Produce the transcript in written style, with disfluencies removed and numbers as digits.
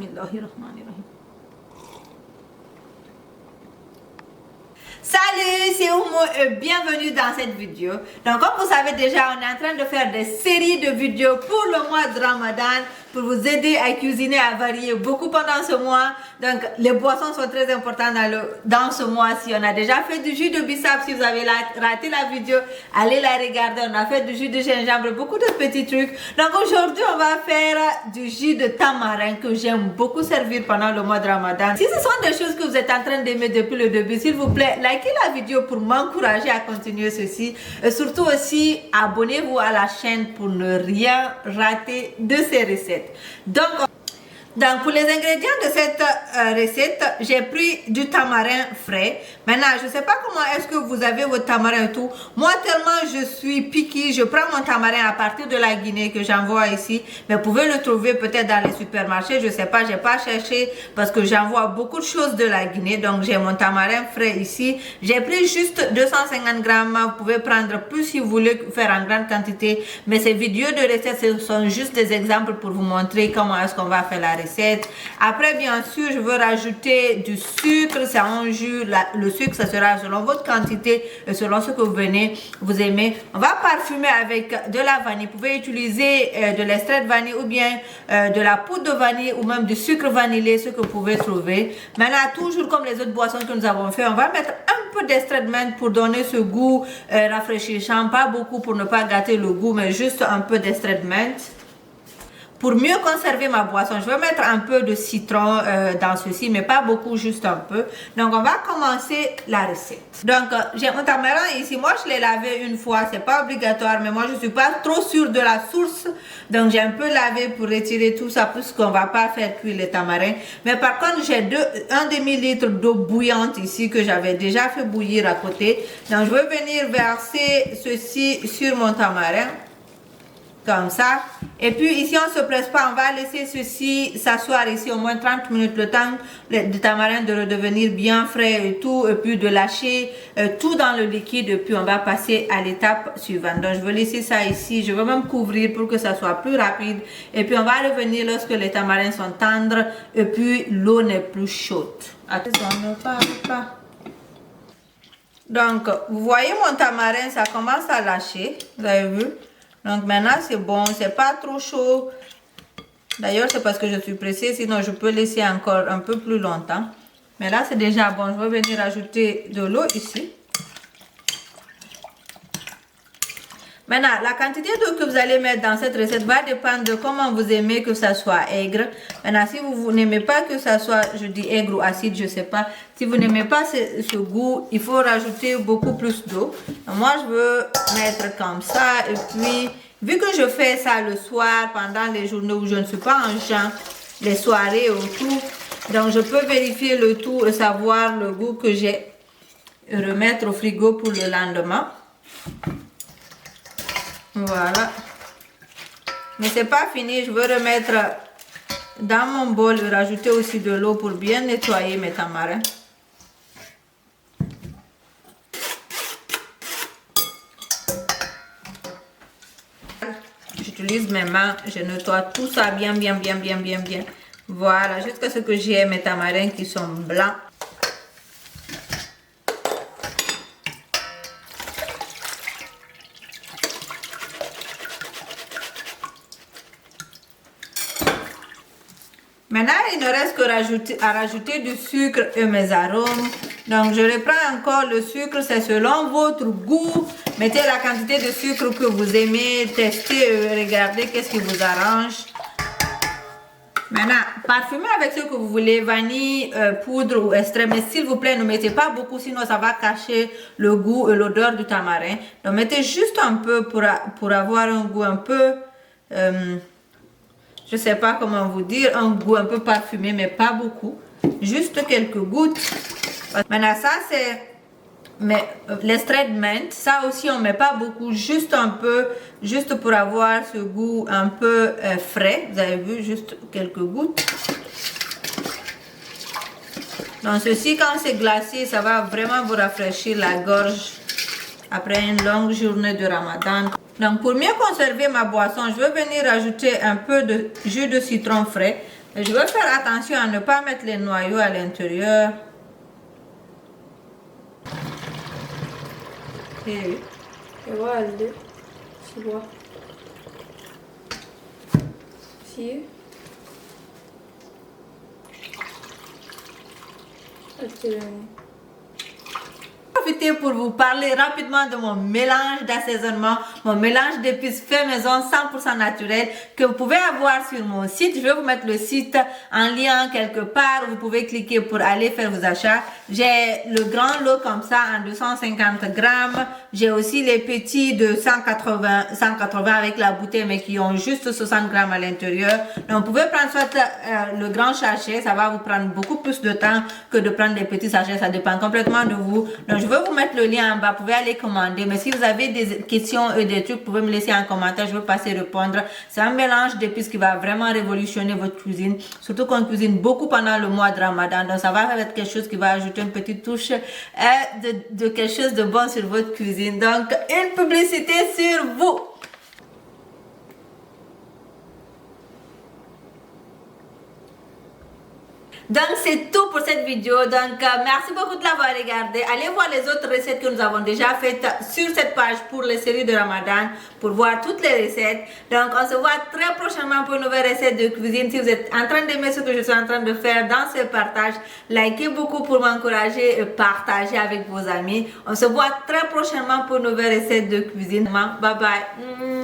Bismillahirrahmanirrahim. Salut, c'est Oumou et bienvenue dans cette vidéo. Donc comme vous savez déjà, on est en train de faire des séries de vidéos pour le mois de Ramadan, pour vous aider à cuisiner, à varier beaucoup pendant ce mois. Donc les boissons sont très importantes dans ce mois-ci. On a déjà fait du jus de bissap. Si vous avez raté la vidéo, allez la regarder. On a fait du jus de gingembre, beaucoup de petits trucs. Donc aujourd'hui, on va faire du jus de tamarin que j'aime beaucoup servir pendant le mois de Ramadan. Si ce sont des choses que vous êtes en train d'aimer depuis le début, s'il vous plaît, likez la vidéo pour m'encourager à continuer ceci. Et surtout aussi, abonnez-vous à la chaîne pour ne rien rater de ces recettes. Donc pour les ingrédients de cette recette, j'ai pris du tamarin frais. Maintenant, je ne sais pas comment est-ce que vous avez votre tamarin et tout. Moi, tellement je suis picky, je prends mon tamarin à partir de la Guinée que j'envoie ici. Mais vous pouvez le trouver peut-être dans les supermarchés. Je ne sais pas, je n'ai pas cherché parce que j'envoie beaucoup de choses de la Guinée. Donc j'ai mon tamarin frais ici. J'ai pris juste 250 grammes. Vous pouvez prendre plus si vous voulez faire en grande quantité. Mais ces vidéos de recettes, ce sont juste des exemples pour vous montrer comment est-ce qu'on va faire la recette. Après, bien sûr, je veux rajouter du sucre. C'est un jus. Le sucre, ça sera selon votre quantité et selon ce que vous aimez. On va parfumer avec de la vanille. Vous pouvez utiliser de l'extrait de vanille ou bien de la poudre de vanille ou même du sucre vanillé, ce que vous pouvez trouver. Maintenant, toujours comme les autres boissons que nous avons fait, on va mettre un peu d'extrait de menthe pour donner ce goût rafraîchissant. Pas beaucoup pour ne pas gâter le goût, mais juste un peu d'extrait de menthe. Pour mieux conserver ma boisson, je vais mettre un peu de citron dans ceci, mais pas beaucoup, juste un peu. Donc, on va commencer la recette. Donc, j'ai mon tamarin ici. Moi, je l'ai lavé une fois. C'est pas obligatoire, mais moi, je suis pas trop sûre de la source. Donc, j'ai un peu lavé pour retirer tout ça, puisqu'on va pas faire cuire les tamarins. Mais par contre, j'ai un demi-litre d'eau bouillante ici que j'avais déjà fait bouillir à côté. Donc, je vais venir verser ceci sur mon tamarin. Comme ça. Et puis ici on se presse pas, on va laisser ceci s'asseoir ici au moins 30 minutes, le temps de tamarin de redevenir bien frais et tout, et puis de lâcher tout dans le liquide, et puis on va passer à l'étape suivante. Donc je vais laisser ça ici, je vais même couvrir pour que ça soit plus rapide, et puis on va revenir lorsque les tamarins sont tendres et puis l'eau n'est plus chaude. Attention, ne parle pas. Donc vous voyez mon tamarin, ça commence à lâcher, vous avez vu? Donc maintenant c'est bon, c'est pas trop chaud. D'ailleurs c'est parce que je suis pressée, sinon je peux laisser encore un peu plus longtemps. Mais là c'est déjà bon, je vais venir ajouter de l'eau ici. Maintenant, la quantité d'eau que vous allez mettre dans cette recette va dépendre de comment vous aimez que ça soit aigre. Maintenant, si vous n'aimez pas que ça soit, je dis aigre ou acide, je sais pas. Si vous n'aimez pas ce goût, il faut rajouter beaucoup plus d'eau. Moi, je veux mettre comme ça. Et puis, vu que je fais ça le soir, pendant les journées où je ne suis pas en champ, les soirées ou tout, donc je peux vérifier le tout et savoir le goût que j'ai et remettre au frigo pour le lendemain. Voilà. Mais c'est pas fini, je veux remettre dans mon bol et rajouter aussi de l'eau pour bien nettoyer mes tamarins. J'utilise mes mains, je nettoie tout ça bien. Voilà, jusqu'à ce que j'ai mes tamarins qui sont blancs. Maintenant, il ne reste qu'à rajouter du sucre et mes arômes. Donc, je reprends encore le sucre, c'est selon votre goût. Mettez la quantité de sucre que vous aimez, testez, regardez qu'est-ce qui vous arrange. Maintenant, parfumez avec ce que vous voulez, vanille, poudre ou extrait. Mais s'il vous plaît, ne mettez pas beaucoup, sinon ça va cacher le goût et l'odeur du tamarin. Donc, mettez juste un peu pour avoir un goût un peu... je sais pas comment vous dire, un goût un peu parfumé, mais pas beaucoup. Juste quelques gouttes. Maintenant, ça c'est l'extrait de menthe. Ça aussi, on met pas beaucoup, juste un peu, juste pour avoir ce goût un peu frais. Vous avez vu, juste quelques gouttes. Donc, ceci, quand c'est glacé, ça va vraiment vous rafraîchir la gorge après une longue journée de Ramadan. Donc pour mieux conserver ma boisson, je vais venir ajouter un peu de jus de citron frais. Je veux faire attention à ne pas mettre les noyaux à l'intérieur. Et voilà, tu vois. Si. Profiter pour vous parler rapidement de mon mélange d'assaisonnement, mon mélange d'épices fait maison 100% naturel que vous pouvez avoir sur mon site. Je vais vous mettre le site en lien quelque part. Vous pouvez cliquer pour aller faire vos achats. J'ai le grand lot comme ça en 250 grammes. J'ai aussi les petits de 180 avec la bouteille mais qui ont juste 60 grammes à l'intérieur. Donc vous pouvez prendre soit le grand sachet, ça va vous prendre beaucoup plus de temps que de prendre les petits sachets, ça dépend complètement de vous. Donc je vais vous mettre le lien en bas, vous pouvez aller commander. Mais si vous avez des questions et des trucs, vous pouvez me laisser en commentaire, je vais passer répondre. C'est un mélange d'épices qui va vraiment révolutionner votre cuisine, surtout qu'on cuisine beaucoup pendant le mois de Ramadan. Donc ça va être quelque chose qui va ajouter une petite touche de quelque chose de bon sur votre cuisine. Donc une publicité sur vous. Donc c'est tout pour cette vidéo. Donc merci beaucoup de l'avoir regardé. Allez voir les autres recettes que nous avons déjà faites sur cette page pour les séries de Ramadan pour voir toutes les recettes. Donc on se voit très prochainement pour une nouvelle recette de cuisine. Si vous êtes en train d'aimer ce que je suis en train de faire dans ce partage, likez beaucoup pour m'encourager et partagez avec vos amis. On se voit très prochainement pour une nouvelle recette de cuisine. Bye bye.